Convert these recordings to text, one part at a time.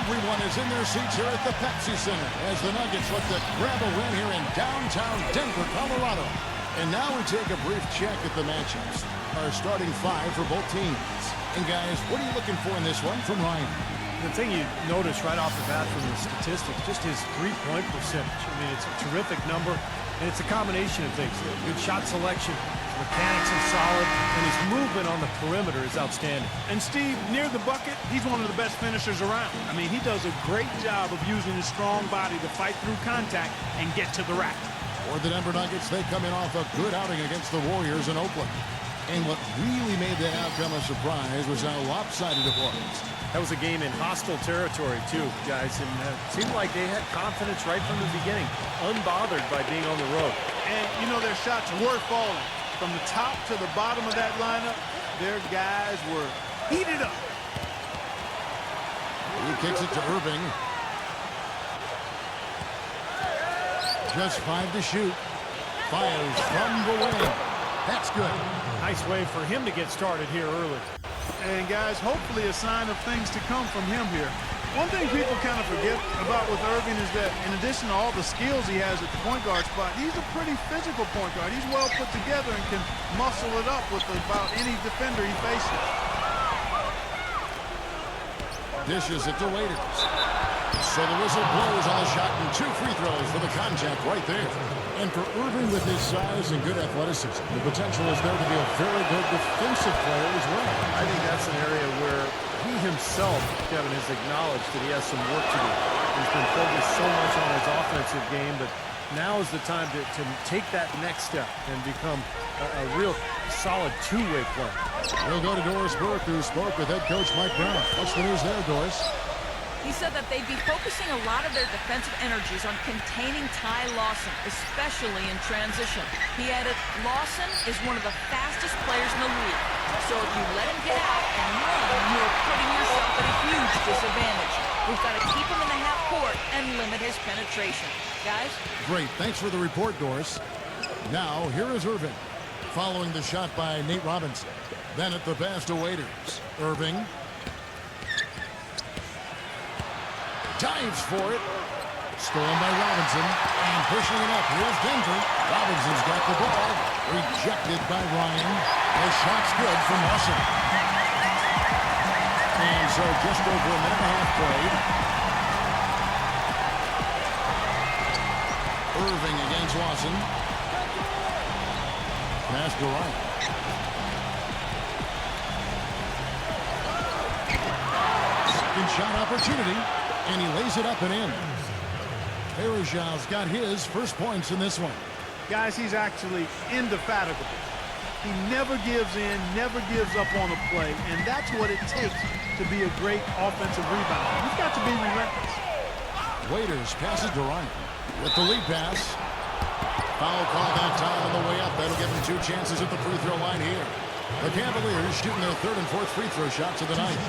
Everyone is in their seats here at the Pepsi Center as the Nuggets look to grab a win here in downtown Denver, Colorado. And now we take a brief check at the matchups. Our starting five for both teams. And guys, what are you looking for in this one from Ryan? The thing you notice right off the bat from the statistics, just his three-point percentage. I mean, it's a terrific number, and it's a combination of things. Good shot selection, his mechanics are solid, and his movement on the perimeter is outstanding. And Steve, near the bucket, he's one of the best finishers around. I mean, he does a great job of using his strong body to fight through contact and get to the rack. For the Denver Nuggets, they come in off a good outing against the Warriors in Oakland. And what really made that outcome a surprise was how lopsided it was. That was a game in hostile territory, too, guys. And it seemed like they had confidence right from the beginning, unbothered by being on the road. And, you know, their shots were falling. From the top to the bottom of that lineup, their guys were heated up. He kicks it to Irving. Just 5 to shoot. Fires from the wing. That's good. Nice way for him to get started here early. And, guys, hopefully a sign of things to come from him here. One thing people kind of forget about with Irving is that in addition to all the skills he has at the point guard spot, he's a pretty physical point guard. He's well put together and can muscle it up with about any defender he faces. Dishes it to Waiters. So the whistle blows on the shot and 2 free throws for the contact right there. And for Irving with his size and good athleticism, the potential is there to be a very good defensive player as well. I think that's an area where he himself, Kevin, has acknowledged that he has some work to do. He's been focused so much on his offensive game, but now is the time to take that next step and become a real solid two-way player. We'll go to Doris Burke, who spoke with head coach Mike Brown. What's the news there, Doris? He said that they'd be focusing a lot of their defensive energies on containing Ty Lawson, especially in transition. He added, Lawson is one of the fastest players in the league. So if you let him get out and run, you're putting yourself at a huge disadvantage. We've got to keep him in the half court and limit his penetration. Guys? Great. Thanks for the report, Doris. Now, here is Irving, following the shot by Nate Robinson. Then at the pass to Waiters. Irving. Dives for it. Stolen by Robinson. And pushing it up. Here's Denver. Robinson's got the ball. Rejected by Ryan. The shot's good from Lawson. And so just over a minute and a half played. Irving against Lawson. Pass to Ryan. Second shot opportunity. And he lays it up and in. Arizhal's got his first points in this one. Guys, he's actually indefatigable. He never gives in, never gives up on a play, and that's what it takes to be a great offensive rebounder. You've got to be relentless. Waiters passes to Ryan with the lead pass. Foul call that time on the way up. That'll give him 2 chances at the free throw line here. The Cavaliers shooting their 3rd and 4th free throw shots of the night.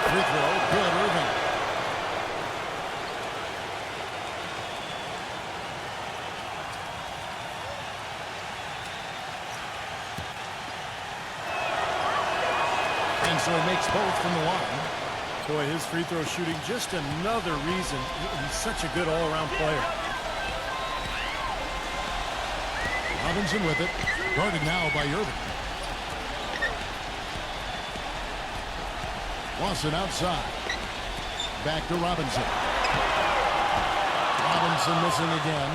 Free throw, good, Irving. And so he makes both from the line. Boy, his free throw shooting, just another reason he's such a good all-around player. Robinson with it, guarded now by Irving. Lawson outside. Back to Robinson. Robinson missing again.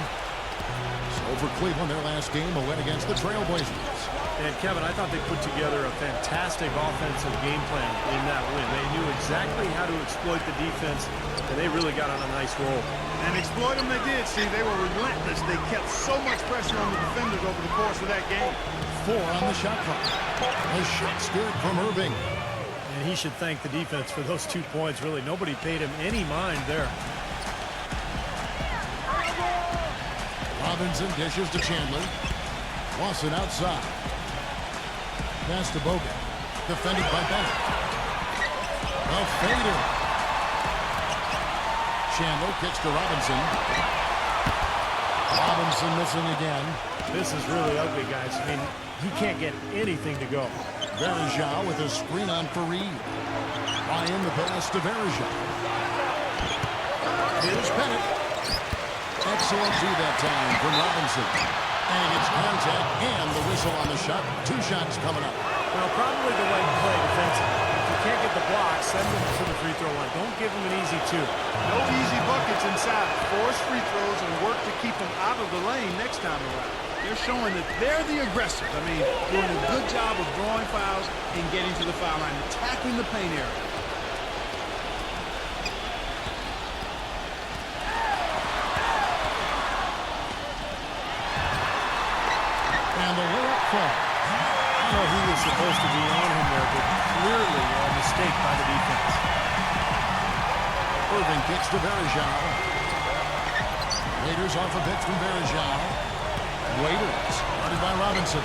So for Cleveland, their last game, a win against the Trailblazers. And Kevin, I thought they put together a fantastic offensive game plan in that win. They knew exactly how to exploit the defense, and they really got on a nice roll. And exploit them they did. See, they were relentless. They kept so much pressure on the defenders over the course of that game. 4 on the shot clock. A shot's good from Irving. And he should thank the defense for those 2 points. Really, nobody paid him any mind there. Robinson dishes to Chandler. Lawson outside. Pass to Bogut. Defended by Bennett. A fader. Chandler kicks to Robinson. Robinson missing again. This is really ugly, guys. I mean, he can't get anything to go. Verja with a screen on Fareed. Ryan the pass to Verja. Here's Bennett. Excellent D that time from Robinson. And it's contact and the whistle on the shot. 2 shots coming up. Well, probably the right play defensively. If you can't get the block, send them to the free throw line. Don't give them an easy 2. No easy buckets inside. Force free throws and work to keep them out of the lane next time around. They're showing that they're the aggressors. I mean, doing a good job of drawing fouls and getting to the foul line, attacking the paint area. And the layup fall. I don't know who was supposed to be on him there, but clearly a mistake by the defense. Irving kicks to Verja. Waiters off a pitch from Verja. Waiters, guarded by Robinson.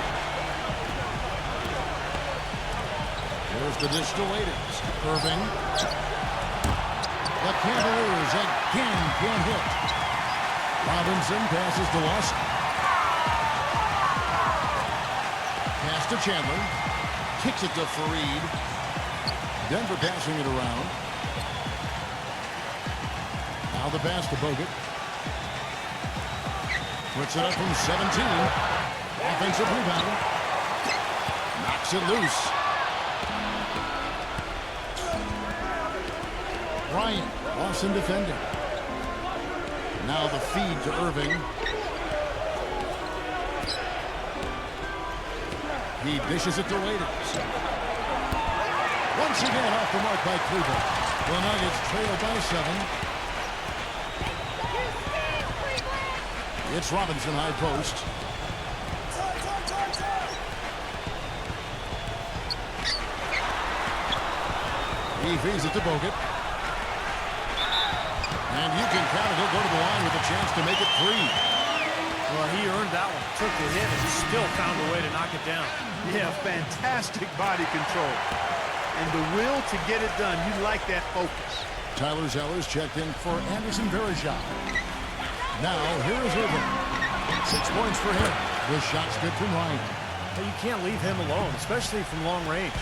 Here's the dish to Waiters. Irving. The Cavaliers again can't hit. Robinson passes to Lawson. Pass to Chandler. Kicks it to Fareed. Denver passing it around. Now the pass to Bogut. Puts it up from 17. Offensive rebound. Knocks it loose. Bryant, Lawson defending. Now the feed to Irving. He dishes it to Waiters. Once again off the mark by Cleveland. The Nuggets trail by 7. It's Robinson high post. He feeds it to Bogut. And you can count it. He'll go to the line with a chance to make it 3. Well, he earned that one. Took the hit and still found a way to knock it down. Yeah, fantastic body control. And the will to get it done. You like that focus. Tyler Zeller's checked in for Anderson Verja. Now, here is Irving. 6 points for him. This shot's good from Ryan. But you can't leave him alone, especially from long range.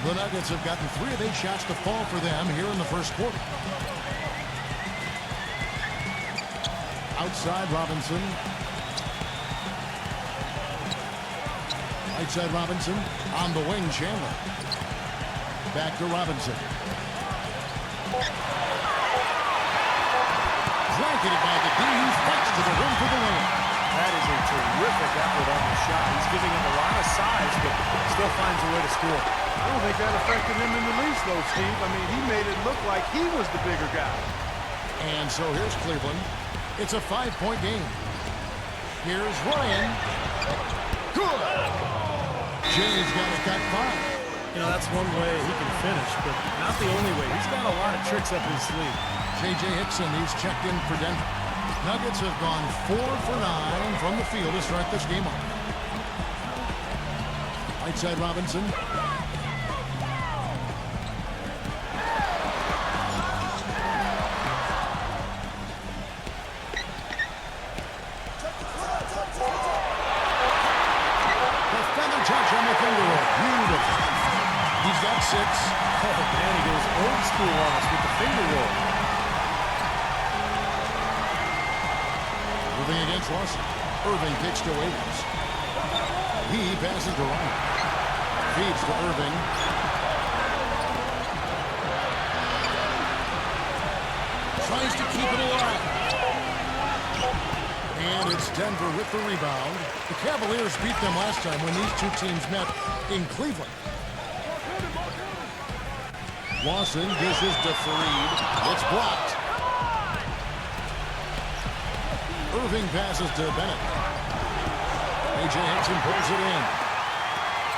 The Nuggets have gotten 3 of 8 shots to fall for them here in the first quarter. Outside Robinson. Right side Robinson. On the wing, Chandler. Back to Robinson. Blanketed by the D. He fights to the rim for the win. That is a terrific effort on the shot. He's giving him a lot of size, but still finds a way to score. I don't think that affected him in the least, though, Steve. I mean, he made it look like he was the bigger guy. And so here's Cleveland. It's a 5-point game. Here's Ryan. Good. Jay's got it got 5. You know, that's one way he can finish, but not the only way. He's got a lot of tricks up his sleeve. J.J. Hickson, he's checked in for Denver. Nuggets have gone 4 for 9 from the field to start this game off. Right side Robinson. The feather touch on the finger roll. Beautiful. He's got 6. Oh, man, he goes old school on us with the finger roll. Moving against Lawson. Irving kicks to Waiters. He passes to Ryan. Feeds to Irving. Tries to keep it alive. And it's Denver with the rebound. The Cavaliers beat them last time when these 2 teams met in Cleveland. Lawson dishes to Fareed. It's blocked. Irving passes to Bennett. A.J. Hickson pulls it in.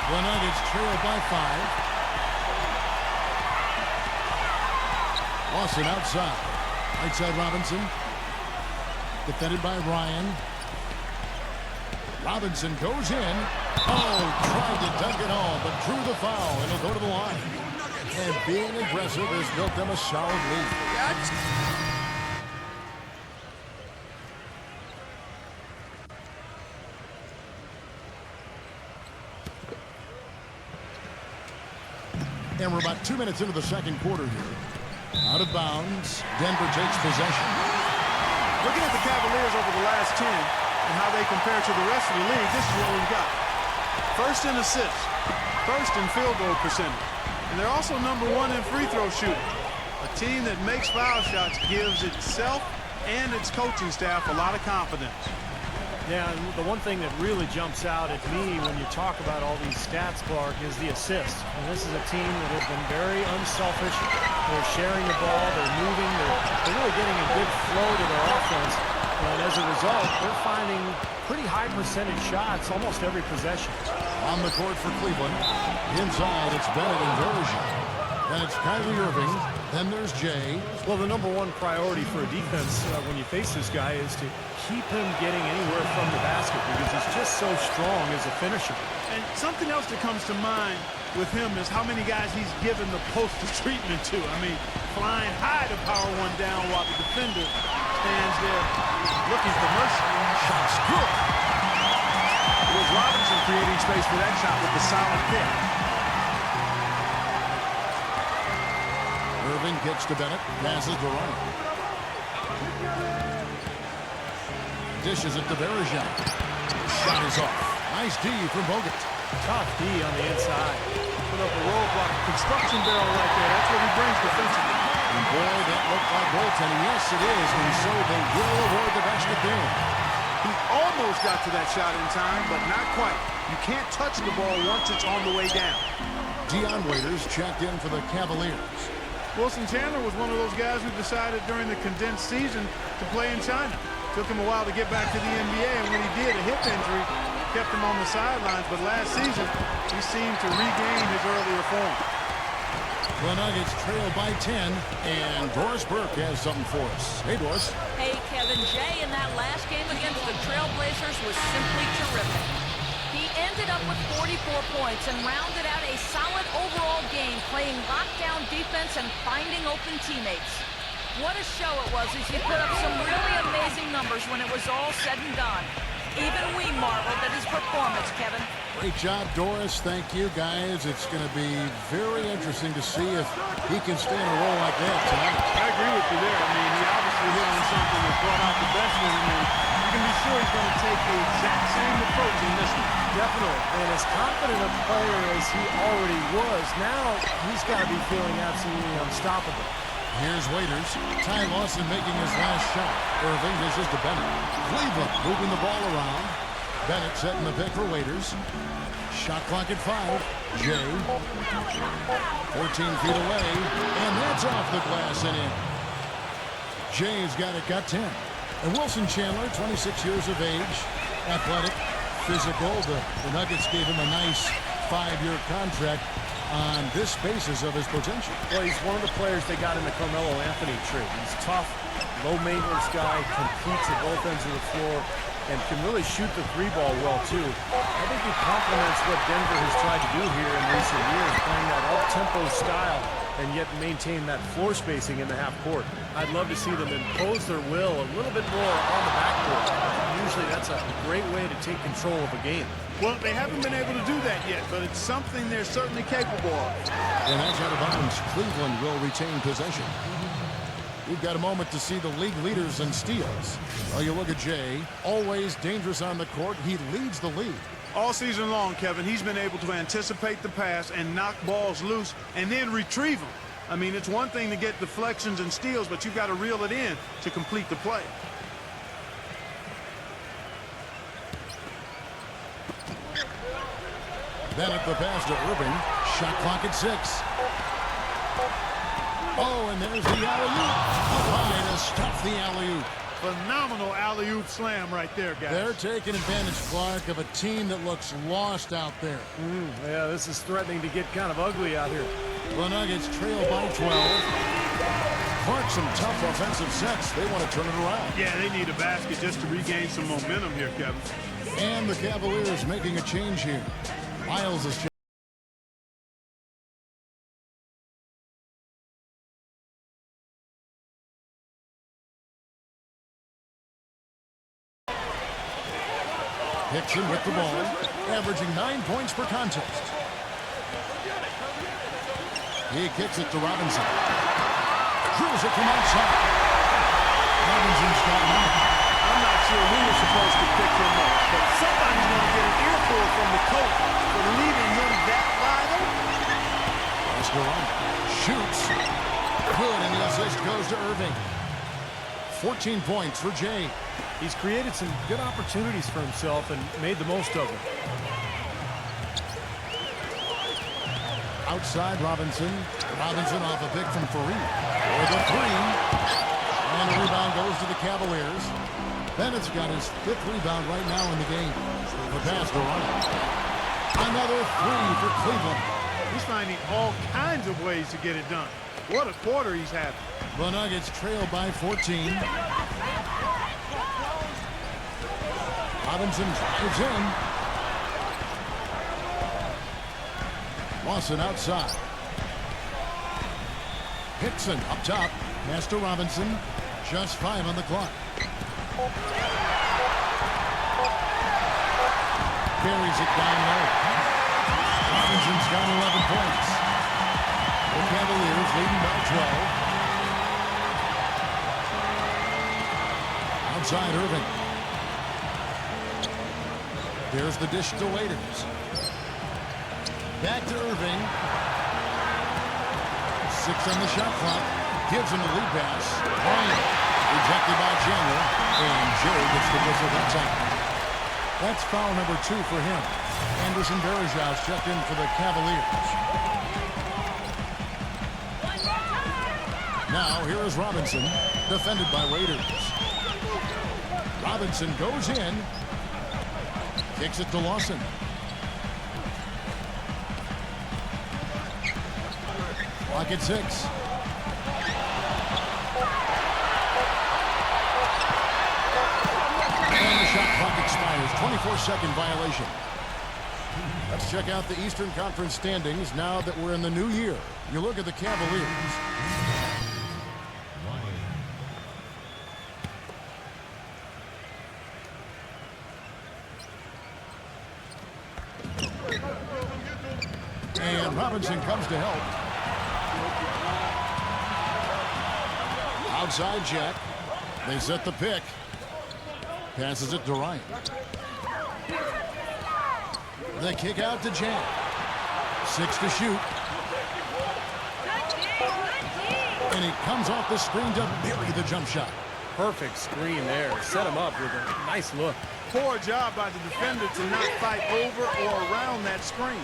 The Nuggets trail by 5. Lawson outside. Right side Robinson. Defended by Ryan. Robinson goes in. Oh, tried to dunk it home, but drew the foul, and he'll go to the line. And being aggressive has built them a solid lead. And we're about 2 minutes into the second quarter here. Out of bounds. Denver takes possession. Looking at the Cavaliers over the last 10 and how they compare to the rest of the league, this is what we've got. First in assists. First in field goal percentage. And they're also number 1 in free throw shooting. A team that makes foul shots gives itself and its coaching staff a lot of confidence. Yeah, and the one thing that really jumps out at me when you talk about all these stats, Clark, is the assists. And this is a team that has been very unselfish. They're sharing the ball, they're moving, they're really getting a good flow to their offense. And as a result, they're finding pretty high percentage shots almost every possession. On the court for Cleveland. Inside, it's Bennett and Version. Then it's Kyrie Irving. Then there's Jay. Well, the number one priority for a defense when you face this guy is to keep him getting anywhere from the basket because he's just so strong as a finisher. And something else that comes to mind with him is how many guys he's given the poster treatment to. I mean, flying high to power one down while the defender stands there looking for mercy. Shots good. It was Robinson creating space for that shot with the solid pick. Irving gets to Bennett, passes to Ryan. Dishes it to Bergeron. Shot is off. Nice D from Bogut. Tough D on the inside. Put up a roadblock, construction barrel right there. That's what he brings defensively. And boy, that looked like goaltending. Yes, it is. And so they will award the basket there. He almost got to that shot in time, but not quite. You can't touch the ball once it's on the way down. Dion Waiters checked in for the Cavaliers. Wilson Chandler was one of those guys who decided during the condensed season to play in China. Took him a while to get back to the NBA, and when he did, a hip injury kept him on the sidelines. But last season, he seemed to regain his earlier form. The Nuggets trail by 10, and Doris Burke has something for us. Hey, Doris. Hey, Kevin. Jay in that last game against the Trailblazers was simply terrific. He ended up with 44 points and rounded out a solid overall game, playing lockdown defense and finding open teammates. What a show it was as he put up some really amazing numbers when it was all said and done. Even we marveled at his performance, Kevin. Great job, Doris. Thank you, guys. It's going to be very interesting to see if he can stay in a role like that tonight. I agree with you there. I mean, he obviously hit on something that brought out the best in him, and you can be sure he's going to take the exact same approach in this one. Definitely. And as confident a player as he already was, now he's got to be feeling absolutely unstoppable. Here's Waiters. Ty Lawson making his last shot. Irving dishes to Bennett. Cleveland moving the ball around. Bennett setting the pick for Waiters. Shot clock at 5. Jay. 14 feet away. And that's off the glass and in. Jay's got 10. And Wilson Chandler, 26 years of age. Athletic. Physical. The Nuggets gave him a nice 5-year contract on this basis of his potential. Well, he's one of the players they got in the Carmelo Anthony trade. He's tough, low-maintenance guy, competes at both ends of the floor, and can really shoot the three ball well, too. I think he complements what Denver has tried to do here in recent years, playing that up-tempo style and yet maintain that floor spacing in the half court. I'd love to see them impose their will a little bit more on the backcourt. Usually that's a great way to take control of a game. Well, they haven't been able to do that yet, but it's something they're certainly capable of. And that's out of bounds. Cleveland will retain possession. We've got a moment to see the league leaders in steals. Well, you look at Jay, always dangerous on the court. He leads the league. All season long, Kevin, he's been able to anticipate the pass and knock balls loose and then retrieve them. I mean, it's one thing to get deflections and steals, but you've got to reel it in to complete the play. Bennett the pass to Irving. Shot clock at 6. Oh, and there's the alley-oop. Up high to stuff the alley-oop. Phenomenal alley-oop slam right there, guys. They're taking advantage, Clark, of a team that looks lost out there. Yeah, this is threatening to get kind of ugly out here. The Nuggets trail by 12. Clark, some tough offensive sets. They want to turn it around. Yeah, they need a basket just to regain some momentum here, Kevin. And the Cavaliers making a change here. Miles is Hickson with the ball, averaging 9 points per contest. He kicks it to Robinson. Drills it from outside. Robinson's got him out. I'm not sure who was supposed to pick him up, but somebody's going to get an earful from the coach for leaving him that wide open. That's Durant. Shoots. Good, and the assist goes to Irving. 14 points for Jay. He's created some good opportunities for himself and made the most of them. Outside Robinson. Robinson off a pick from Fareed. For the three. And the rebound goes to the Cavaliers. Bennett's got his 5th rebound right now in the game. The pass to Ryan. Another three for Cleveland. He's finding all kinds of ways to get it done. What a quarter he's having. The Nuggets trail by 14. Robinson drives in. Lawson outside. Hickson up top. Pass to Robinson. Just 5 on the clock. Carries it down low. Robinson's got 11 points. The Cavaliers leading by 12. Outside Irving. There's the dish to Waiters. Back to Irving. 6 on the shot clock. Gives him the lead pass. Bryant rejected by Chandler. And Jay gets the whistle that time. That's foul number 2 for him. Anderson Varejão's checked in for the Cavaliers. Now here is Robinson, defended by Waiters. Robinson goes in. Kicks it to Lawson. Clock at 6. And the shot clock expires. 24-second violation. Let's check out the Eastern Conference standings now that we're in the new year. You look at the Cavaliers. And Robinson comes to help. Outside Jack. They set the pick. Passes it to Ryan. The kick out to Jack. 6 to shoot. And he comes off the screen to bury the jump shot. Perfect screen there. Set him up with a nice look. Poor job by the defender to not fight over or around that screen.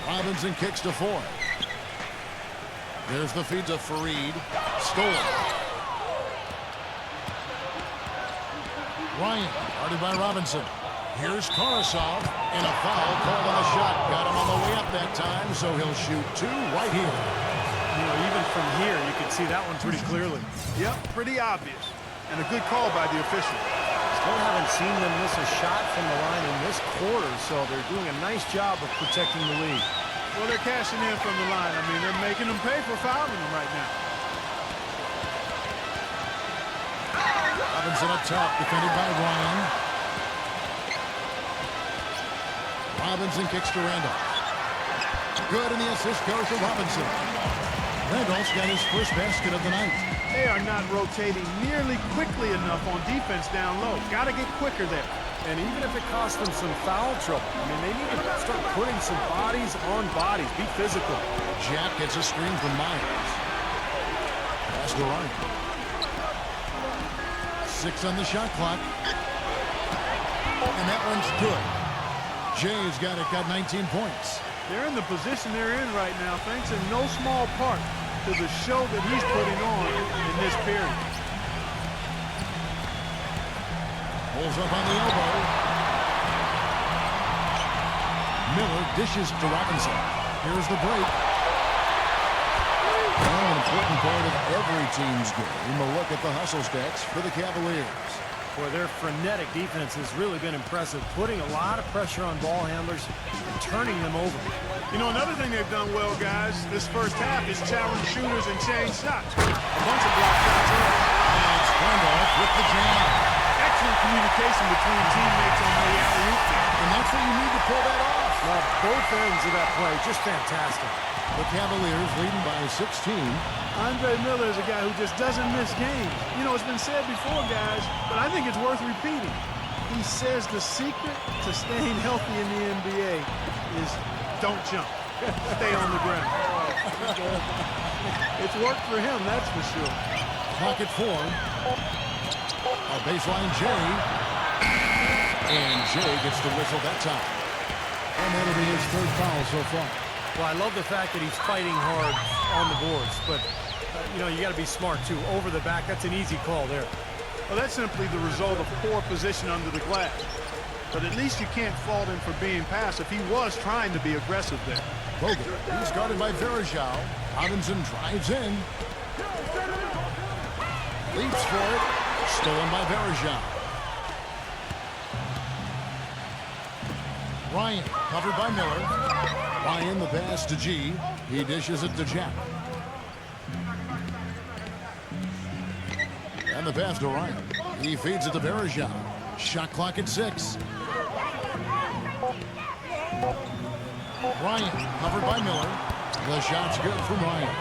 Robinson kicks to 4. There's the feed to Fareed. Stolen. Ryan, guarded by Robinson. Here's Korosov, and a foul called on the shot. Got him on the way up that time, so he'll shoot 2 right here. You know, even from here, you can see that one pretty clearly. Yep, pretty obvious. And a good call by the official. Still haven't seen them miss a shot from the line in this quarter, so they're doing a nice job of protecting the lead. Well, they're cashing in from the line. I mean, they're making them pay for fouling them right now. Robinson up top, defended by Ryan. Robinson kicks to Randolph. Good, and the assist goes to Robinson. Randolph's got his first basket of the night. They are not rotating nearly quickly enough on defense down low. Got to get quicker there. And even if it costs them some foul trouble, I mean, they need to start putting some bodies on bodies. Be physical. Jack gets a screen from Myers. Pass to Ryan. 6 on the shot clock. And that one's good. Jay's got 19 points. They're in the position they're in right now, thanks in no small part to the show that he's putting on in this period. Pulls up on the elbow. Miller dishes to Robinson. Here's the break. Well, an important part of every team's game. A look at the hustle stats for the Cavaliers. Boy, their frenetic defense has really been impressive, putting a lot of pressure on ball handlers and turning them over. You know, another thing they've done well, guys, this first half is challenge shooters and change shots. A bunch of block shots here. And it's Randolph with the jam. Excellent communication between teammates on the alley-oop. And that's what you need to pull that off. Well, both ends of that play, just fantastic. The Cavaliers leading by 16. Andre Miller is a guy who just doesn't miss games. You know, it's been said before, guys, but I think it's worth repeating. He says the secret to staying healthy in the NBA is don't jump. Stay on the ground. It's worked for him, that's for sure. Clock at 4. A baseline Jay. And Jay gets the whistle that time. And that'll be his third foul so far. Well, I love the fact that he's fighting hard on the boards, but, you know, you got to be smart, too. Over the back, that's an easy call there. Well, that's simply the result of poor position under the glass. But at least you can't fault him for being passive. He was trying to be aggressive there. Bogut, he's guarded by Verajao. Robinson drives in. Leaps for it. Stolen by Verajao. Ryan, covered by Miller. Ryan, the pass to G. He dishes it to Jack. And the pass to Ryan. He feeds it to Verajao. Shot clock at 6. Ryan, covered by Miller. The shot's good from Ryan.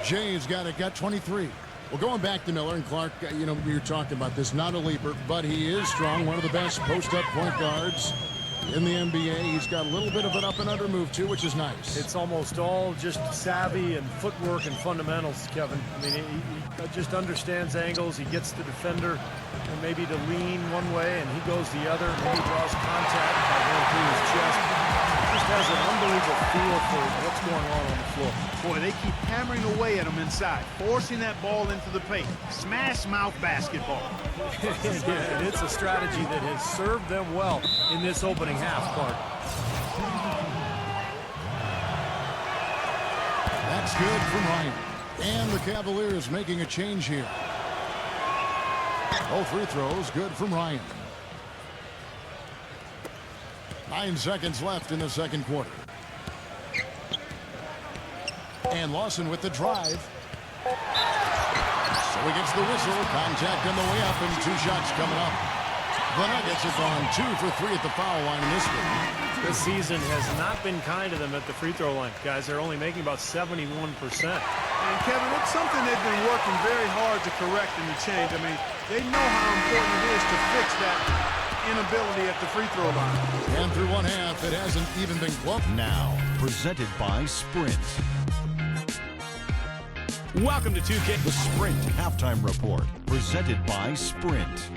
Jay's got 23. Well, going back to Miller and Clark, you know, you're talking about this, not a leaper, but he is strong, one of the best post-up point guards in the NBA. He's got a little bit of an up and under move too, which is nice. It's almost all just savvy and footwork and fundamentals, Kevin. I mean, he just understands angles. He gets the defender and maybe to lean one way and he goes the other. Maybe draws contact by going through his chest. He just has an unbelievable feel for what's going on the floor. Boy, they keep hammering away at him inside, forcing that ball into the paint. Smash mouth basketball. Yeah, and it's a strategy that has served them well in this opening half, Clark. That's good from Ryan. And the Cavaliers making a change here. Both free throws good from Ryan. 9 seconds left in the second quarter. And Lawson with the drive. So he gets the whistle. Contact on the way up and 2 shots coming up. The Nuggets have gone 2 for 3 at the foul line in this one. This season has not been kind to them at the free throw line, guys. They're only making about 71%. And Kevin, it's something they've been working very hard to correct and to change. I mean, they know how important it is to fix that inability at the free throw line. And through one half, it hasn't even been close. Now, presented by Sprint. Welcome to 2K. The Sprint Halftime Report, presented by Sprint.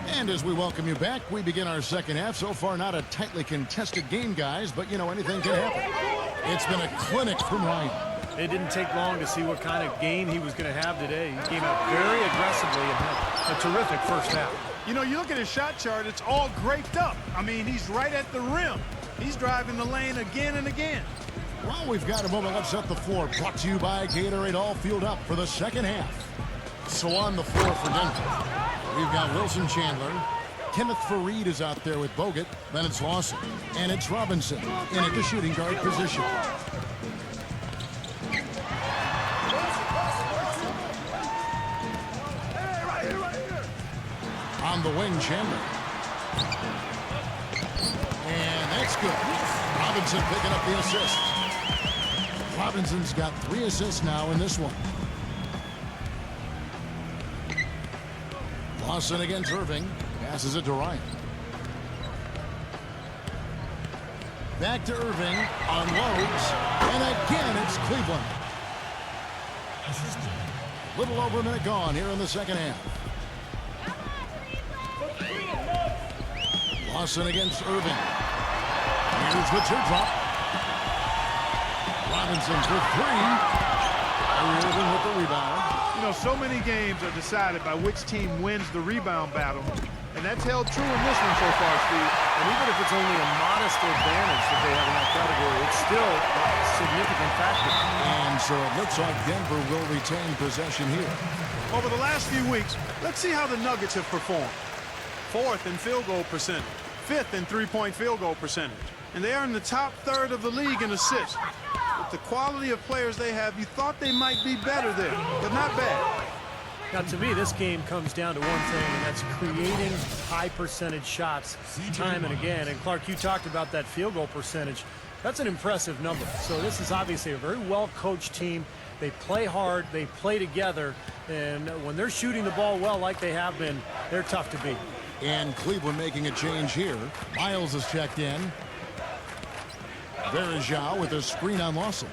And as we welcome you back, we begin our second half. So far, not a tightly contested game, guys, but, you know, anything can happen. It's been a clinic from Ryan. It didn't take long to see what kind of game he was going to have today. He came out very aggressively and had a terrific first half. You know, you look at his shot chart, it's all graped up. I mean, he's right at the rim. He's driving the lane again and again. Well, we've got a moment. Let's set the floor. Brought to you by Gatorade, all fueled up for the second half. So on the floor for Denver, we've got Wilson Chandler. Kenneth Faried is out there with Bogut. Then it's Lawson. And it's Robinson in at the shooting guard position. On the wing, Chandler. And that's good. Robinson picking up the assist. Robinson's got 3 assists now in this one. Lawson against Irving. Passes it to Ryan. Back to Irving. Unloads. And again, it's Cleveland. Little over a minute gone here in the second half. Lawson against Irving. Here's the teardrop. Robinson for 3. Irving with the rebound. You know, so many games are decided by which team wins the rebound battle. And that's held true in this one so far, Steve. And even if it's only a modest advantage that they have in that category, it's still a significant factor. And so it looks like Denver will retain possession here. Over the last few weeks, let's see how the Nuggets have performed. 4th in field goal percentage, 5th in three-point field goal percentage. And they are in the top third of the league in assists. With the quality of players they have, you thought they might be better there, but not bad. Now, to me, this game comes down to one thing, and that's creating high percentage shots time and again. And, Clark, you talked about that field goal percentage. That's an impressive number. So this is obviously a very well-coached team. They play hard. They play together. And when they're shooting the ball well like they have been, they're tough to beat. And Cleveland making a change here. Miles is checked in. Verajao with a screen on Lawson.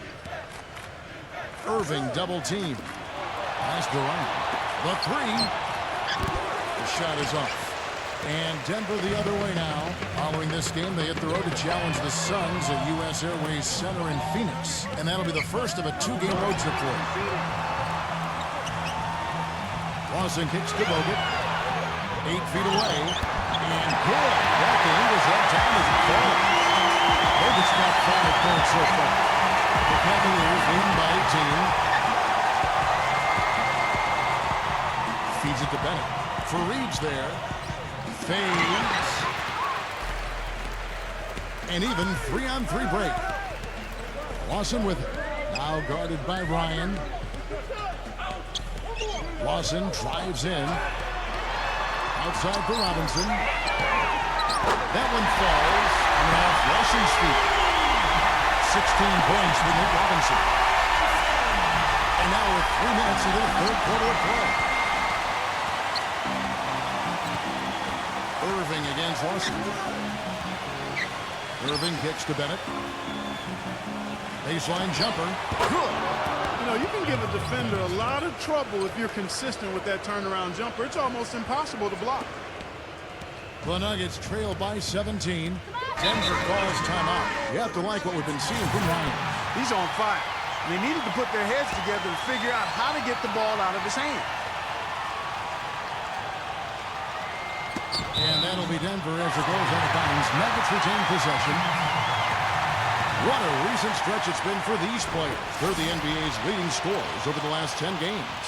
Irving double team. Pass Durant. The three. The shot is off. And Denver the other way now. Following this game, they hit the road to challenge the Suns at U.S. Airways Center in Phoenix. And that'll be the first of a two-game road trip for them. Lawson kicks to Bogut. 8 feet away. And good. That game was that time as it falls. Bogut's got 5 points so far. The Cavaliers leading by 18. Feeds it to Bennett. Fareed's there. Fades. And even 3-on-3 break. Lawson with it. Now guarded by Ryan. Lawson drives in. Outside for Robinson. That one falls. And off Lawson's feet. 16 points for Nate Robinson. And now with 3 minutes into the third quarter of play. Irving against Lawson. Irving kicks to Bennett. Baseline jumper. Good. You know, you can give a defender a lot of trouble if you're consistent with that turnaround jumper. It's almost impossible to block. The Nuggets trail by 17. Denver calls timeout. You have to like what we've been seeing from Ryan. He's on fire. They needed to put their heads together to figure out how to get the ball out of his hand. And that'll be Denver as it goes out of bounds. Nuggets retain possession. What a recent stretch it's been for these players. They're the NBA's leading scorers over the last 10 games.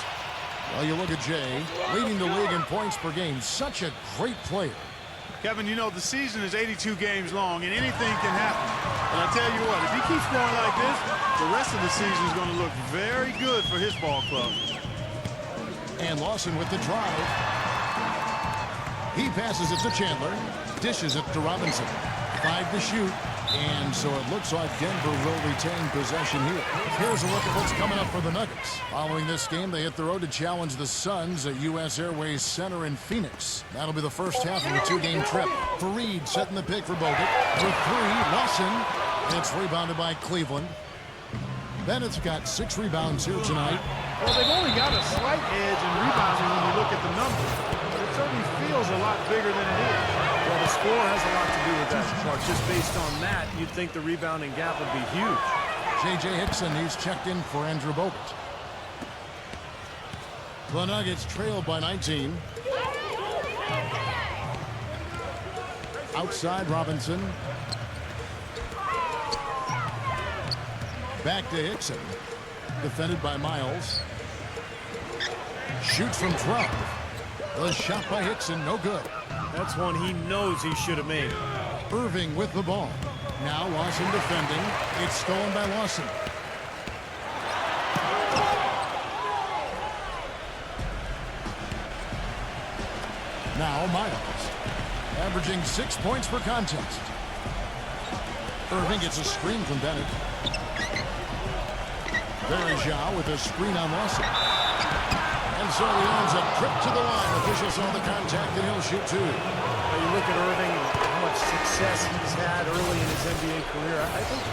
Well, you look at Jay, leading the league in points per game. Such a great player. Kevin, you know, the season is 82 games long, and anything can happen. But I tell you what, if he keeps going like this, the rest of the season is going to look very good for his ball club. And Lawson with the drive. He passes it to Chandler. Dishes it to Robinson. 5 to shoot. And so it looks like Denver will retain possession here. Here's a look at what's coming up for the Nuggets. Following this game, they hit the road to challenge the Suns at U.S. Airways Center in Phoenix. That'll be the first half of a 2-game trip. Fareed setting the pick for Bogut. For 3, Lawson. It's rebounded by Cleveland. Bennett's got 6 rebounds here tonight. Well, they've only got a slight edge in rebounding when you look at the numbers. But it certainly feels a lot bigger than it is. Well, the score has a lot to do with that, Clark. Just based on that, you'd think the rebounding gap would be huge. J.J. Hickson, he's checked in for Andrew Bogut. The Nuggets trail by 19. Outside Robinson. Back to Hickson. Defended by Miles. Shoots from 12. The shot by Hickson, no good. That's one he knows he should have made. Irving with the ball. Now Lawson defending. It's stolen by Lawson. Now Miles. Averaging 6 points per contest. Irving gets a screen from Bennett. Verajao with a screen on Lawson. And so he owns a trip to the line. Officials saw the contact, and he'll shoot 2. You look at Irving and how much success he's had early in his NBA career. I think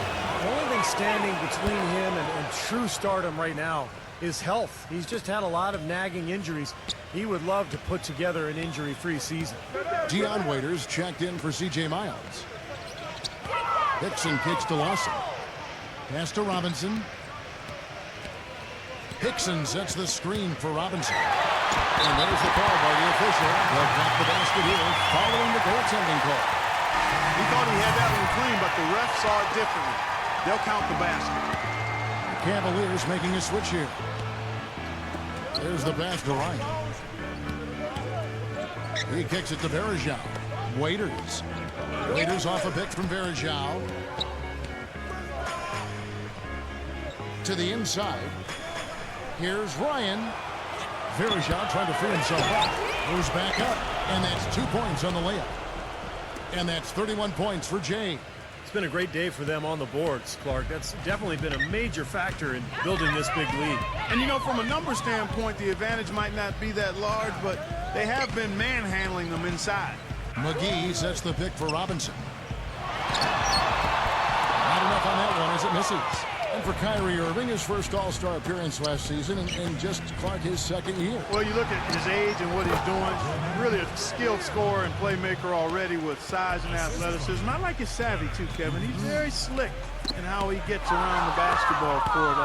the only thing standing between him and true stardom right now is health. He's just had a lot of nagging injuries. He would love to put together an injury-free season. Dion Waiters checked in for C.J. Miles. Hickson kicks to Lawson. Pass to Robinson. Hickson sets the screen for Robinson. And there's the call by the official. They'll drop the basket here following the goaltending call. He thought he had that one clean, but the ref saw it differently. They'll count the basket. The Cavaliers making a switch here. There's the pass to Ryan. He kicks it to Verajao. Waiters. Waiters off a pick from Verajao. To the inside. Here's Ryan. Verjao trying to free himself up. Moves back up. And that's 2 points on the layup. And that's 31 points for Jay. It's been a great day for them on the boards, Clark. That's definitely been a major factor in building this big lead. And, you know, from a number standpoint, the advantage might not be that large, but they have been manhandling them inside. McGee sets the pick for Robinson. Not enough on that one as it misses. And for Kyrie Irving, his first All-Star appearance last season, and just Clark his second year. Well, you look at his age and what he's doing. Really a skilled scorer and playmaker already with size and athleticism. I like his savvy, too, Kevin. He's very slick in how he gets around the basketball court.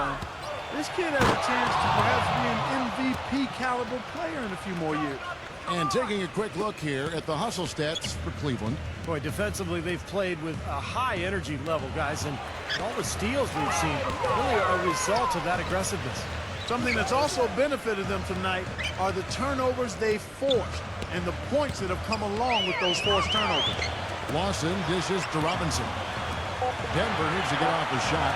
This kid has a chance to perhaps be an MVP caliber player in a few more years. And taking a quick look here at the hustle stats for Cleveland. Boy, defensively, they've played with a high energy level, guys, and all the steals we've seen really are a result of that aggressiveness. Something that's also benefited them tonight are the turnovers they've forced and the points that have come along with those forced turnovers. Lawson dishes to Robinson. Denver needs to get off the shot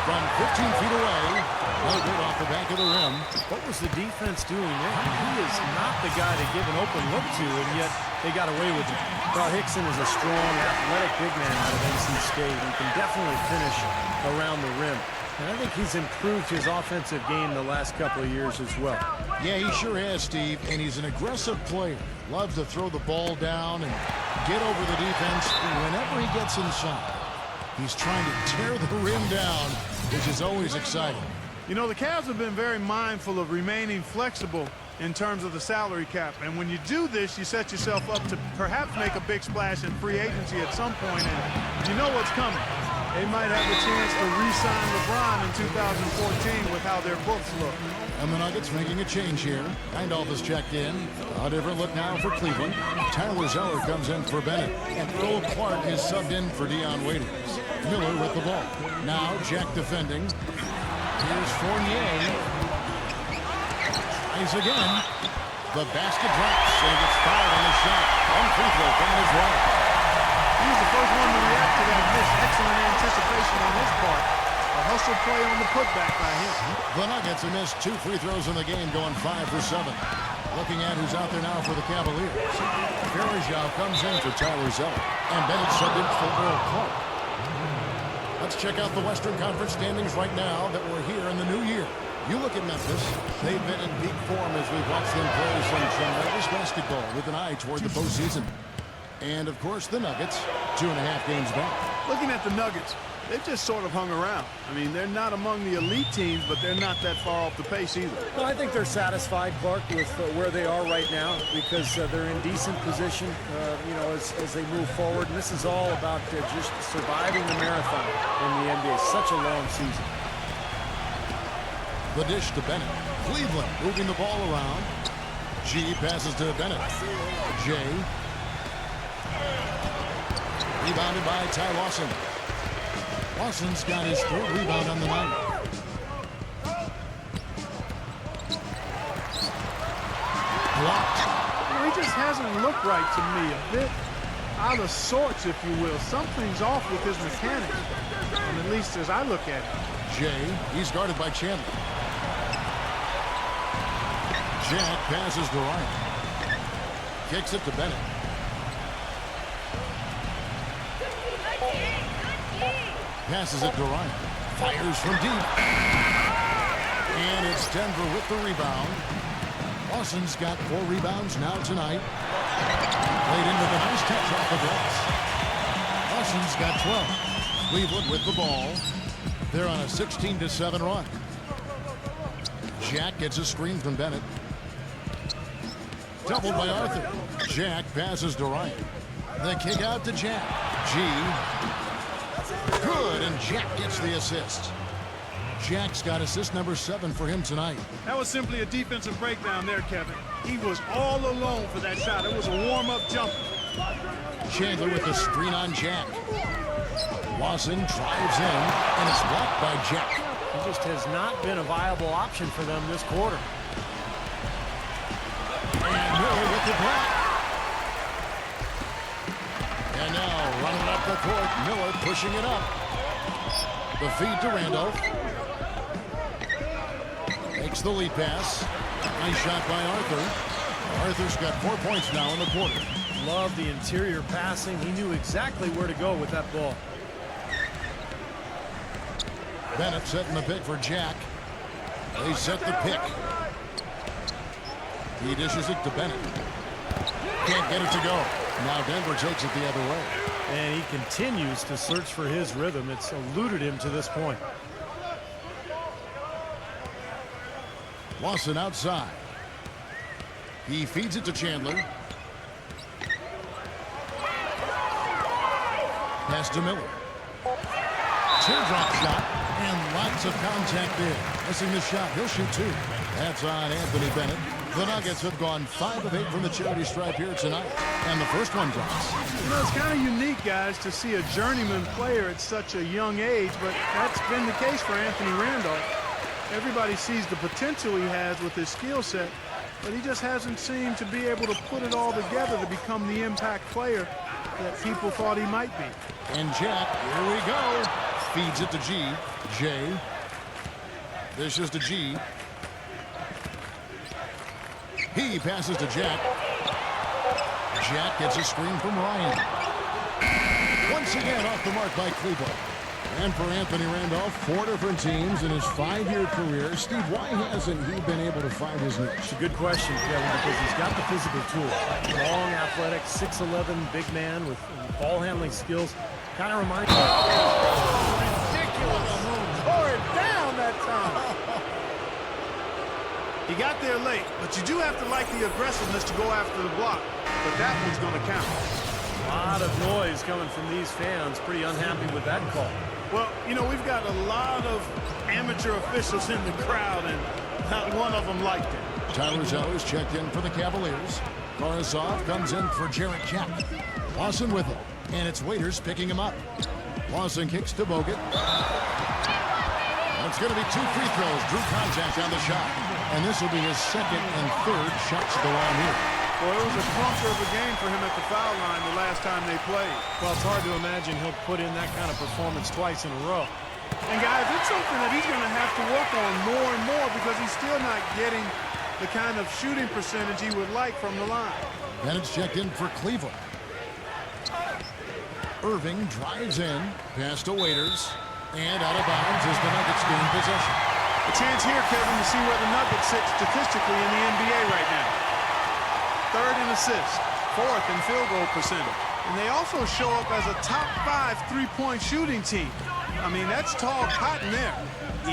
from 15 feet away. No good off the back of the rim. What was the defense doing there? He is not the guy to give an open look to, and yet they got away with it. Well, Hickson is a strong, athletic big man out of NC State. He can definitely finish around the rim. And I think he's improved his offensive game the last couple of years as well. Yeah, he sure has, Steve, and he's an aggressive player. Loves to throw the ball down and get over the defense whenever he gets inside. He's trying to tear the rim down, which is always exciting. You know, the Cavs have been very mindful of remaining flexible in terms of the salary cap. And when you do this, you set yourself up to perhaps make a big splash in free agency at some point, and you know what's coming. They might have a chance to re-sign LeBron in 2014 with how their books look. And the Nuggets making a change here. Randolph has checked in. A different look now for Cleveland. Tyler Zeller comes in for Bennett. And Earl Clark is subbed in for Dion Waiters. Miller with the ball. Now Jack defending. Here's Fournier. Tries again. The basket drops and he gets fouled on the shot. One free throw coming his way. He was the first one to react to that miss. Excellent anticipation on his part. A hustle play on the putback by him. The Nuggets have missed 2 free throws in the game, going 5 for 7. Looking at who's out there now for the Cavaliers. Verjao comes in for Tyler Zeller. And Bennett subbed in for Earl Clark. Let's check out the Western Conference standings right now that we're here in the new year. You look at Memphis. They've been in peak form as we've watched them play some tremendous basketball with an eye toward the postseason. And, of course, the Nuggets, 2.5 games back. Looking at the Nuggets, they've just sort of hung around. I mean, they're not among the elite teams, but they're not that far off the pace either. Well, I think they're satisfied, Clark, with where they are right now because they're in decent position, you know, as they move forward. And this is all about just surviving the marathon in the NBA. Such a long season. The dish to Bennett. Cleveland moving the ball around. G passes to Bennett. J. Rebounded by Ty Lawson. Lawson's got his 3rd rebound on the night. Blocked. Well, he just hasn't looked right to me. A bit out of sorts, if you will. Something's off with his mechanics, and at least as I look at it. Jay, he's guarded by Chandler. Jack passes to Ryan. Kicks it to Bennett. Passes it to Ryan. Fires from deep. And it's Denver with the rebound. Lawson's got 4 rebounds now tonight. Played into the nice touch off the glass. Lawson's got 12. Cleveland with the ball. They're on a 16-7 run. Jack gets a screen from Bennett. Doubled by Arthur. Jack passes to Ryan. The kick out to Jack. G. Good, and Jack gets the assist. Jack's got assist number 7 for him tonight. That was simply a defensive breakdown there, Kevin. He was all alone for that shot. It was a warm-up jumper. Chandler with the screen on Jack. Lawson drives in, and it's blocked by Jack. He just has not been a viable option for them this quarter. And Miller with the block. And now running up the court, Miller pushing it up. The feed to Randolph. Makes the lead pass. Nice shot by Arthur. Arthur's got 4 points now in the quarter. Love the interior passing. He knew exactly where to go with that ball. Bennett setting the pick for Jack. They set the pick. He dishes it to Bennett. Can't get it to go. Now Denver takes it the other way. And he continues to search for his rhythm. It's eluded him to this point. Lawson outside. He feeds it to Chandler. Pass to Miller. Teardrop shot. And lots of contact there. Missing the shot. He'll shoot 2. That's on Anthony Bennett. The Nuggets have gone 5 of 8 from the charity stripe here tonight. And the first one drops. You know, it's kind of unique, guys, to see a journeyman player at such a young age, but that's been the case for Anthony Randolph. Everybody sees the potential he has with his skill set, but he just hasn't seemed to be able to put it all together to become the impact player that people thought he might be. And Jack, here we go. Feeds it to G. J. Dishes to G. He passes to Jack. Jack gets a screen from Ryan. Once again off the mark by Cleveland. And for Anthony Randolph, 4 different teams in his 5-year career. Steve, why hasn't he been able to find his niche? It's a good question, Kevin, because he's got the physical tools. Long, athletic, 6'11", big man with ball handling skills. Kind of reminds me. Ridiculous. Tore it down that time. He got there late, but you do have to like the aggressiveness to go after the block. But that one's going to count. A lot of noise coming from these fans. Pretty unhappy with that call. Well, you know, we've got a lot of amateur officials in the crowd, and not one of them liked it. Tyler Zeller's checked in for the Cavaliers. Borisov comes in for Jarrett Jack. Lawson with him, and it's Waiters picking him up. Lawson kicks to Bogut. It's going to be 2 free throws. Drew contact on the shot. And this will be his 2nd and 3rd shots go on here. Well, it was a clunker of a game for him at the foul line the last time they played. Well, it's hard to imagine he'll put in that kind of performance twice in a row. And, guys, it's something that he's going to have to work on more and more because he's still not getting the kind of shooting percentage he would like from the line. Bennett's checked in for Cleveland. Irving drives in. Pass to Waiters. And out of bounds as the Nuggets gain possession. A chance here, Kevin, to see where the Nuggets sit statistically in the NBA right now. 3rd in assists, 4th in field goal percentage. And they also show up as a top 5 3-point shooting team. I mean, that's tall cotton there.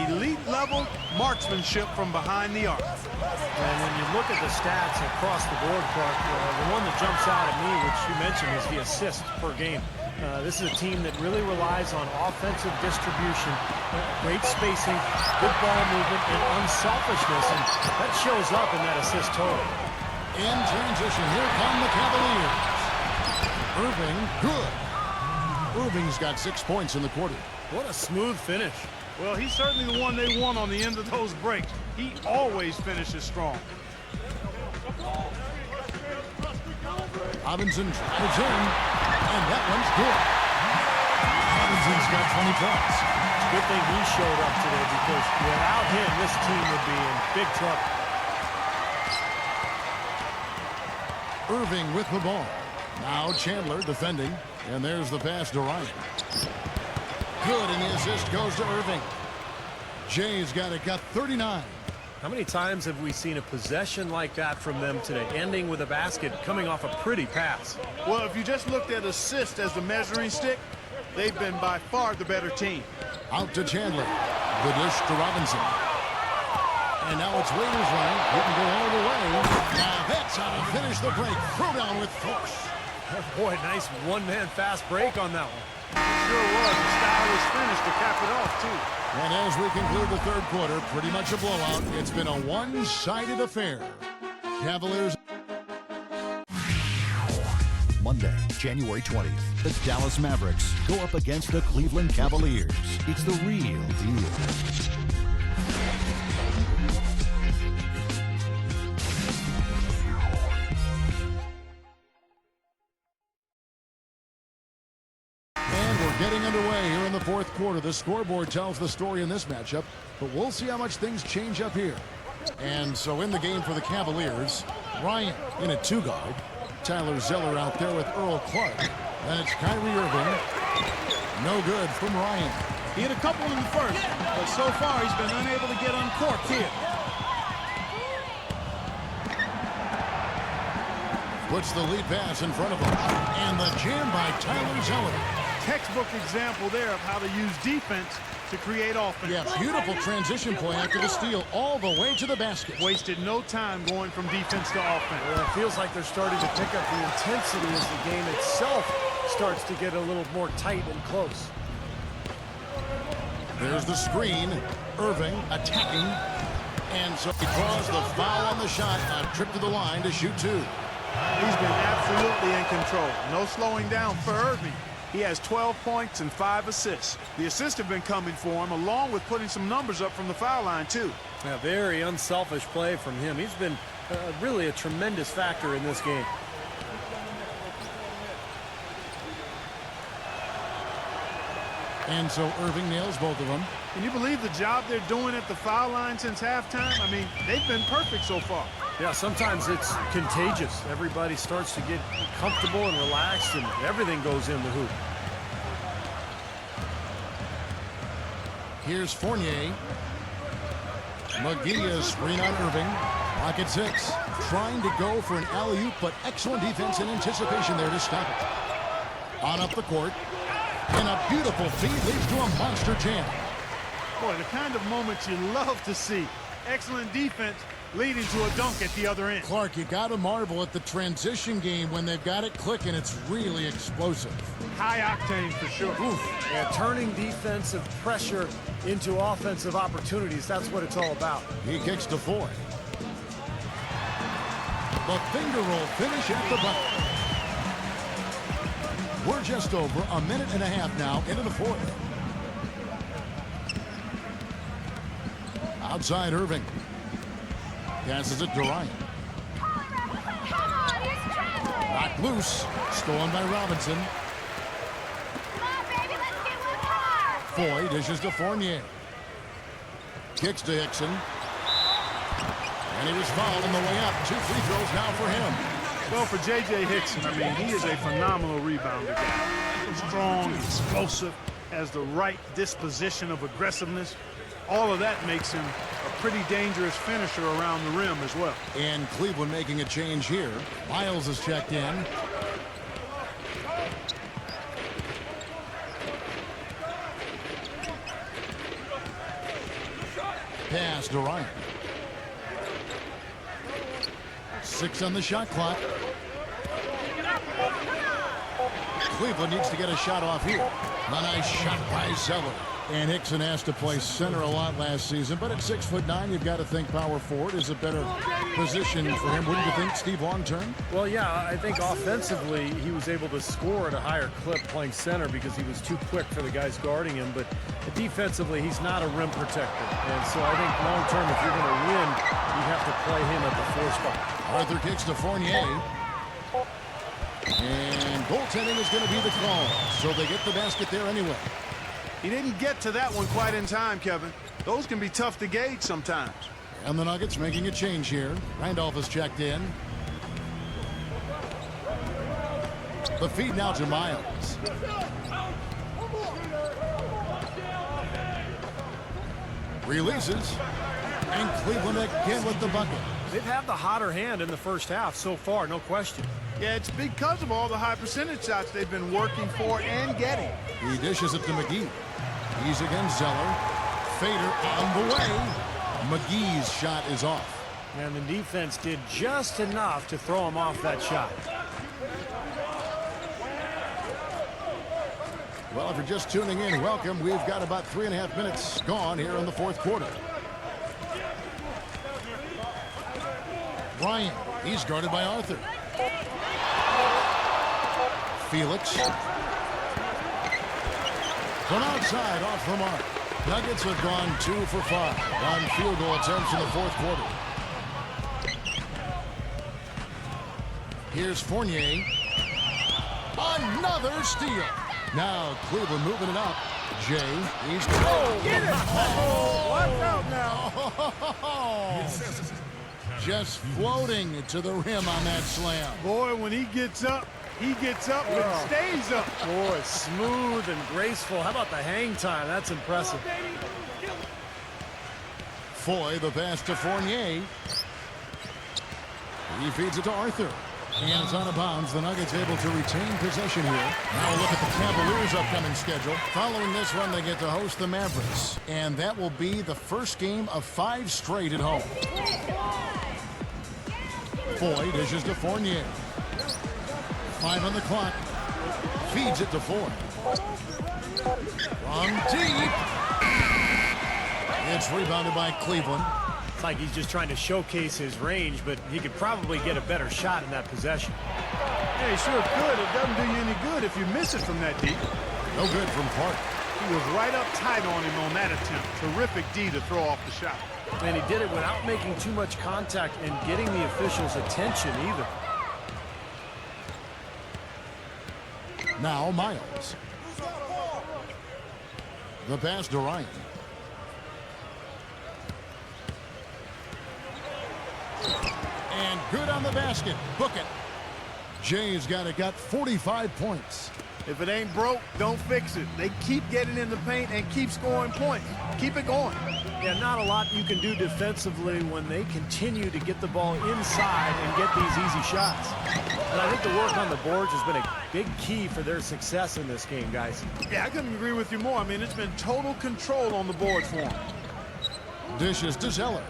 Elite level marksmanship from behind the arc. And when you look at the stats across the board, Clark, the one that jumps out at me, which you mentioned, is the assists per game. This is a team that really relies on offensive distribution, great spacing, good ball movement, and unselfishness, and that shows up in that assist total. In transition, here come the Cavaliers. Irving, good. Irving's got 6 points in the quarter. What a smooth finish. Well, he's certainly the one they want on the end of those breaks. He always finishes strong. Robinson drives in, and that one's good. Robinson's got 20 points. Good thing he showed up today because without him, this team would be in big trouble. Irving with the ball. Now Chandler defending, and there's the pass to Ryan. Good, and the assist goes to Irving. Jay's got 39. How many times have we seen a possession like that from them today, ending with a basket coming off a pretty pass? Well, if you just looked at assist as the measuring stick, they've been by far the better team. Out to Chandler. The dish to Robinson. And now it's Waiters running. He can go all the way. Now that's how to finish the break. Throw down with force. Boy, nice one-man fast break on that one. Sure was. The stylish finish to cap it off, too. And as we conclude the 3rd quarter, pretty much a blowout. It's been a one-sided affair. Cavaliers. Monday, January 20th, the Dallas Mavericks go up against the Cleveland Cavaliers. It's the real deal. Getting underway here in the 4th quarter. The scoreboard tells the story in this matchup, but we'll see how much things change up here. And so in the game for the Cavaliers, Ryan in a 2-guard. Tyler Zeller out there with Earl Clark. Then it's Kyrie Irving. No good from Ryan. He had a couple in the first, but so far he's been unable to get uncorked here. Puts the lead pass in front of him. And the jam by Tyler Zeller. Textbook example there of how to use defense to create offense. Yeah, beautiful transition play after the steal all the way to the basket. Wasted no time going from defense to offense. Well, it feels like they're starting to pick up the intensity as the game itself starts to get a little more tight and close. There's the screen. Irving attacking. And so he draws the foul on the shot. A trip to the line to shoot 2. He's been absolutely in control. No slowing down for Irving. He has 12 points and 5 assists. The assists have been coming for him, along with putting some numbers up from the foul line, too. A very unselfish play from him. He's been really a tremendous factor in this game. And so Irving nails both of them. Can you believe the job they're doing at the foul line since halftime? I mean, they've been perfect so far. Yeah, sometimes it's contagious. Everybody starts to get comfortable and relaxed, and everything goes in the hoop. Here's Fournier. McGee is screen on Irving. Pocket 6. Trying to go for an alley-oop, but excellent defense and anticipation there to stop it. On up the court. And a beautiful feed leads to a monster jam. Boy, the kind of moments you love to see. Excellent defense leading to a dunk at the other end. Clark, you got to marvel at the transition game when they've got it clicking. It's really explosive. High octane for sure. Oof. Yeah, turning defensive pressure into offensive opportunities. That's what it's all about. He kicks to 4. The finger roll finish at the bucket. We're just over a minute and a half now into the 4th. Outside Irving. Passes it to Ryan. Knocked loose. Stolen by Robinson. Foy dishes to Fournier. Kicks to Hickson. And he was fouled on the way up. 2 free throws now for him. Well, for J.J. Hickson, I mean, he is a phenomenal rebounder guy. Strong, explosive, has the right disposition of aggressiveness. All of that makes him a pretty dangerous finisher around the rim as well. And Cleveland making a change here. Miles is checked in. Pass to Ryan. 6 on the shot clock. Cleveland needs to get a shot off here. A nice shot by Zeller. And Hickson has to play center a lot last season, but at 6'9", you've got to think power forward is a better position for him. Wouldn't you think, Steve, long term? Well, yeah, I think offensively he was able to score at a higher clip playing center because he was too quick for the guys guarding him. But defensively, he's not a rim protector. And so I think long term, if you're going to win, you have to play him at the 4 spot. Arthur kicks to Fournier. And goaltending is going to be the call. So they get the basket there anyway. He didn't get to that one quite in time, Kevin. Those can be tough to gauge sometimes. And the Nuggets making a change here. Randolph is checked in. The feed now to Miles. Releases. And Cleveland again with the bucket. They've had the hotter hand in the first half so far, no question. Yeah, it's because of all the high percentage shots they've been working for and getting. He dishes it to McGee. He's against Zeller. Fader on the way. McGee's shot is off. And the defense did just enough to throw him off that shot. Well, if you're just tuning in, welcome. We've got about 3.5 minutes gone here in the 4th quarter. Ryan, he's guarded by Arthur. Felix. From outside, off the mark. Nuggets have gone 2 for 5 on field goal attempts in the 4th quarter. Here's Fournier. Another steal. Now Cleveland moving it up. Jay, he's Get it! Oh, watch out now. just floating to the rim on that slam. Boy, when he gets up and stays up. Boy, smooth and graceful. How about the hang time? That's impressive. Foy, the pass to Fournier. He feeds it to Arthur. Hands out of bounds. The Nuggets able to retain possession here. Now we'll look at the Cavaliers' upcoming schedule. Following this run, they get to host the Mavericks. And that will be the first game of 5 straight at home. Foy dishes to Fournier. 5 on the clock. Feeds it to Foy. From deep. It's rebounded by Cleveland. It's like he's just trying to showcase his range, but he could probably get a better shot in that possession. Yeah, he sure could. It doesn't do you any good if you miss it from that deep. No good from Clark. He was right up tight on him on that attempt. Terrific D to throw off the shot. And he did it without making too much contact and getting the officials' attention either. Now Miles. The pass to Ryan. And good on the basket. Book it. Jay's got 45 points. If it ain't broke, don't fix it. They keep getting in the paint and keep scoring points. Keep it going. Yeah, not a lot you can do defensively when they continue to get the ball inside and get these easy shots. And I think the work on the boards has been a big key for their success in this game, guys. Yeah, I couldn't agree with you more. I mean, it's been total control on the boards for them. Dishes to Zeller.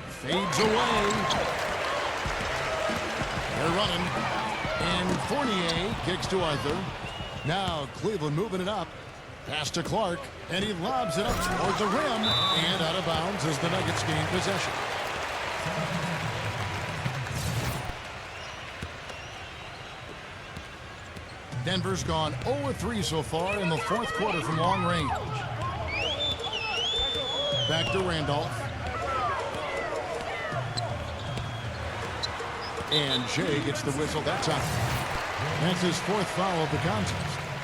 Fades away. They're running. And Fournier kicks to Arthur. Now Cleveland moving it up. Pass to Clark. And he lobs it up toward the rim. And out of bounds as the Nuggets gain possession. Denver's gone 0-3 so far in the 4th quarter from long range. Back to Randolph. And Jay gets the whistle that time. That's his 4th foul of the contest.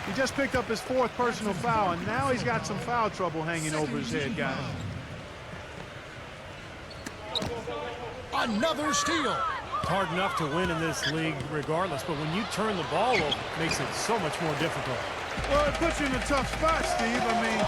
He just picked up his 4th personal foul, and now he's got some foul trouble hanging over his head, guys. Another steal. It's hard enough to win in this league regardless, but when you turn the ball over, it makes it so much more difficult. Well, it puts you in a tough spot, Steve. I mean,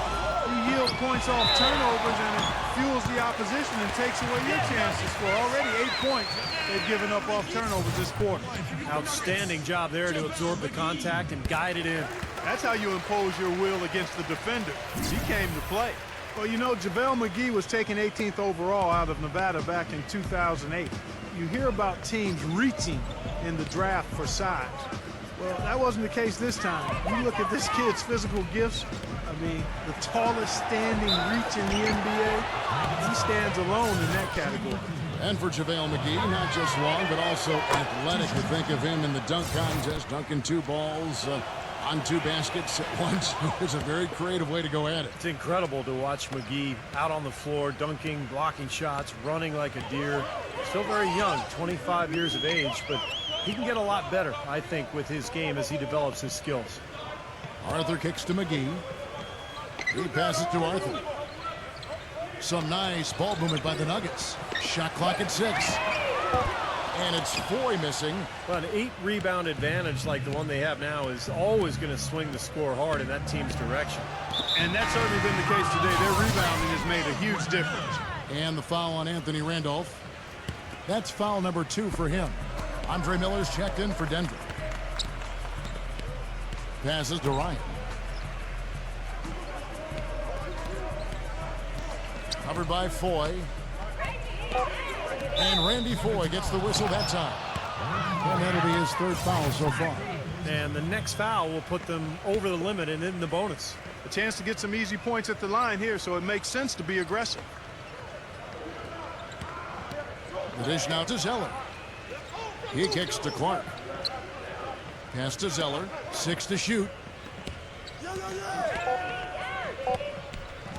you yield points off turnovers, and it fuels the opposition and takes away your chances for already 8 points they've given up off turnovers this quarter. Outstanding job there to absorb the contact and guide it in. That's how you impose your will against the defender. He came to play. Well, you know, JaVale McGee was taken 18th overall out of Nevada back in 2008. You hear about teams reaching in the draft for size. Well, that wasn't the case this time. You look at this kid's physical gifts. I mean, the tallest standing reach in the NBA. He stands alone in that category. And for JaVale McGee, not just long, but also athletic. You think of him in the dunk contest, dunking 2 balls on 2 baskets at once. It's a very creative way to go at it. It's incredible to watch McGee out on the floor, dunking, blocking shots, running like a deer. Still very young, 25 years of age, but he can get a lot better, I think, with his game as he develops his skills. Arthur kicks to McGee. He passes to Arthur. Some nice ball movement by the Nuggets. Shot clock at 6. And it's Foy missing. Well, an 8-rebound advantage like the one they have now is always going to swing the score hard in that team's direction. And that's certainly been the case today. Their rebounding has made a huge difference. And the foul on Anthony Randolph. That's foul number 2 for him. Andre Miller's checked in for Denver. Passes to Ryan. Covered by Foy. And Randy Foy gets the whistle that time. And that'll be his 3rd foul so far. And the next foul will put them over the limit and in the bonus. A chance to get some easy points at the line here, so it makes sense to be aggressive. The dish now to Zeller. He kicks to Clark. Pass to Zeller. 6 to shoot.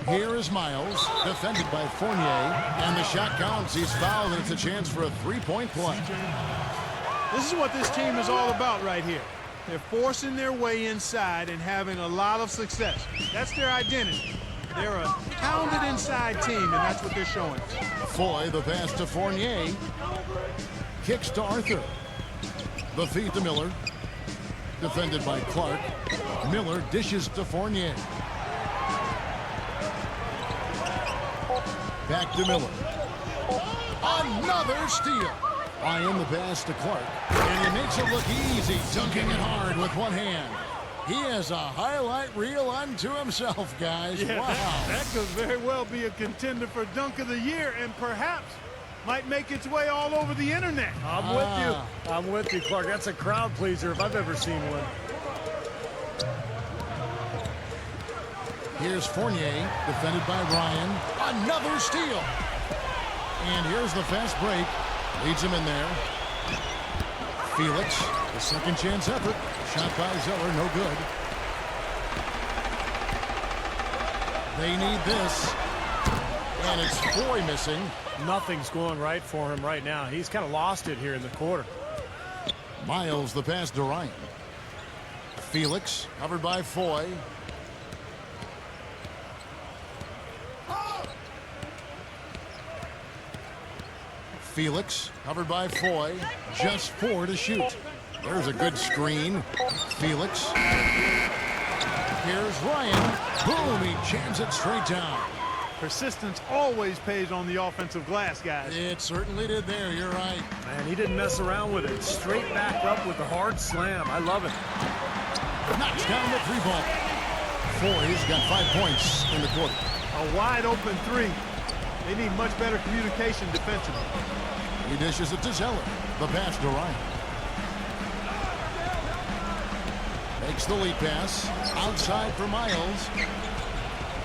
Here is Miles, defended by Fournier, and the shot counts. He's fouled, and it's a chance for a 3-point play. This is what this team is all about right here. They're forcing their way inside and having a lot of success. That's their identity. They're a talented inside team, and that's what they're showing. Foy, the pass to Fournier. Kicks to Arthur. The feed to Miller. Defended by Clark. Miller dishes to Fournier. Back to Miller. Another steal. Ryan, the pass to Clark. And he makes it look easy, dunking it hard with one hand. He has a highlight reel unto himself, guys. Yeah, wow. that could very well be a contender for Dunk of the Year and perhaps might make its way all over the internet. I'm with you. I'm with you, Clark. That's a crowd pleaser if I've ever seen one. Here's Fournier, defended by Ryan. Another steal. And here's the fast break. Leads him in there. Felix, the second chance effort. Shot by Zeller, no good. They need this. And it's Foy missing. Nothing's going right for him right now. He's kind of lost it here in the quarter. Miles, the pass to Ryan. Felix, covered by Foy. Felix, covered by Foy. Just 4 to shoot. There's a good screen. Felix. Here's Ryan. Boom, he jams it straight down. Persistence always pays on the offensive glass, guys. It certainly did there, you're right. Man, he didn't mess around with it. Straight back up with the hard slam. I love it. Knocks down the 3-ball. Foy's got 5 points in the quarter. A wide open 3. They need much better communication defensively. He dishes it to Zeller. The pass to Ryan. Makes the lead pass. Outside for Miles.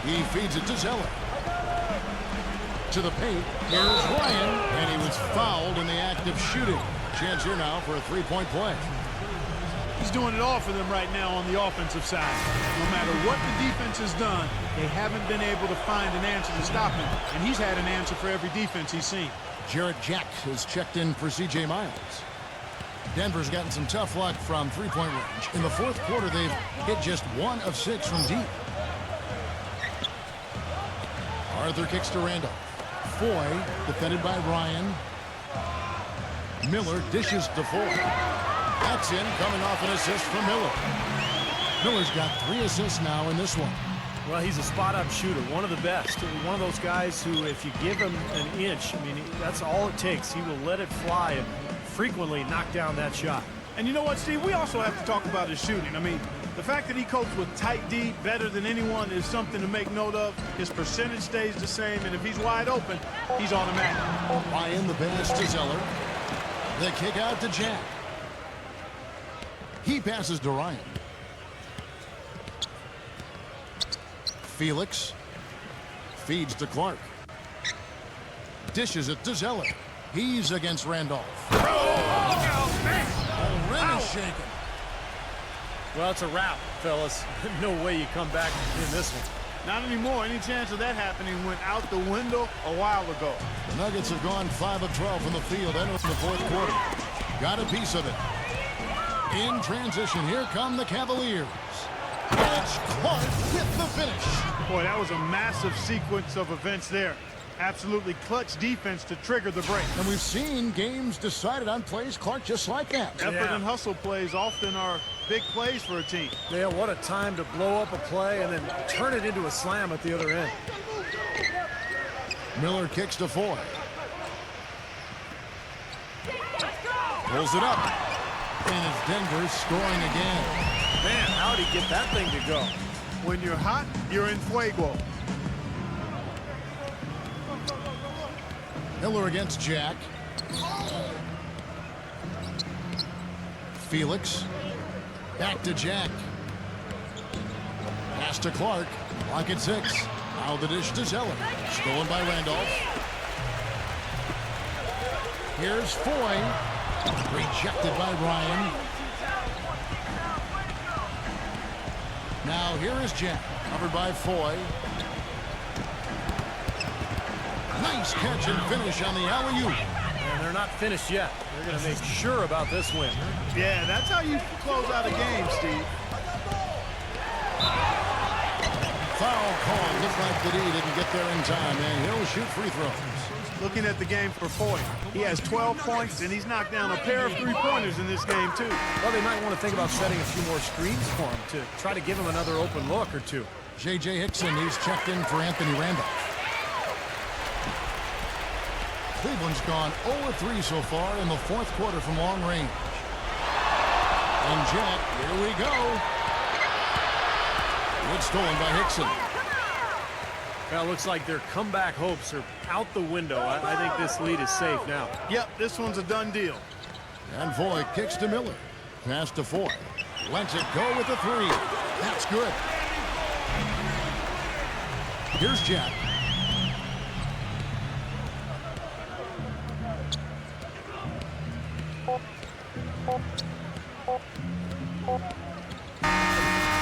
He feeds it to Zeller. To the paint. Here's Ryan. And he was fouled in the act of shooting. Chance here now for a 3-point play. He's doing it all for them right now on the offensive side. No matter what the defense has done, they haven't been able to find an answer to stop him. And he's had an answer for every defense he's seen. Jarrett Jack has checked in for C.J. Miles. Denver's gotten some tough luck from three-point range. In the fourth quarter, they've hit just 1 of 6 from deep. Arthur kicks to Randolph. Foy, defended by Ryan. Miller dishes to Foy. That's in, coming off an assist from Miller. Miller's got 3 assists now in this one. Well, he's a spot-up shooter, one of the best. One of those guys who, if you give him an inch, I mean, that's all it takes. He will let it fly and frequently knock down that shot. And you know what, Steve? We also have to talk about his shooting. I mean, the fact that he copes with tight D better than anyone is something to make note of. His percentage stays the same, and if he's wide open, he's automatic. Ryan, the pass to Zeller. The kick out to Jack. He passes to Ryan. Felix feeds to Clark. Dishes it to Zeller. He's against Randolph. Oh, man. Rim is shaken. Well, it's a wrap, fellas. No way you come back in this one. Not anymore. Any chance of that happening went out the window a while ago. The Nuggets have gone 5 of 12 from the field entering the fourth quarter. Got a piece of it. In transition, here come the Cavaliers. And it's Clark with the finish. Boy, that was a massive sequence of events there. Absolutely clutch defense to trigger the break. And we've seen games decided on plays, Clark, just like that. Effort and hustle plays often are big plays for a team. Yeah, what a time to blow up a play and then turn it into a slam at the other end. Miller kicks to Foy. Pulls it up. And it's Denver scoring again. Man, how'd he get that thing to go? When you're hot, you're in fuego. Miller against Jack. Felix. Back to Jack. Pass to Clark. Clock at 6. Now the dish to Zeller. Stolen by Randolph. Here's Foy. Rejected by Ryan. Now here is Jack. Covered by Foy. Nice catch and finish on the alley-oop. And they're not finished yet. They're going to make sure about this win. Yeah, that's how you close out a game, Steve. Foul call. Looked like the D didn't get there in time, and he'll shoot free throws. Looking at the game for Foyt, he has 12 points, and he's knocked down a pair of three-pointers in this game, too. Well, they might want to think about setting a few more screens for him to try to give him another open look or two. J.J. Hickson, he's checked in for Anthony Randolph. Cleveland's gone 0-3 so far in the fourth quarter from long range. And Jet, here we go. It's stolen by Hickson. Well, looks like their comeback hopes are out the window. I think this lead is safe now. Yep, this one's a done deal. And Voigt kicks to Miller. Pass to Foy. Lets it go with the three. That's good. Here's Jet.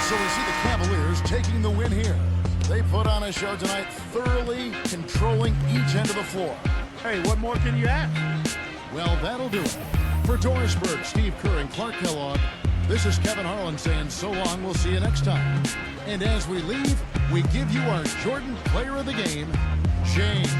So we see the Cavaliers taking the win here. They put on a show tonight, thoroughly controlling each end of the floor. Hey, what more can you ask? Well, that'll do it. For Doris Burke, Steve Kerr, and Clark Kellogg, this is Kevin Harlan saying so long. We'll see you next time. And as we leave, we give you our Jordan Player of the Game, James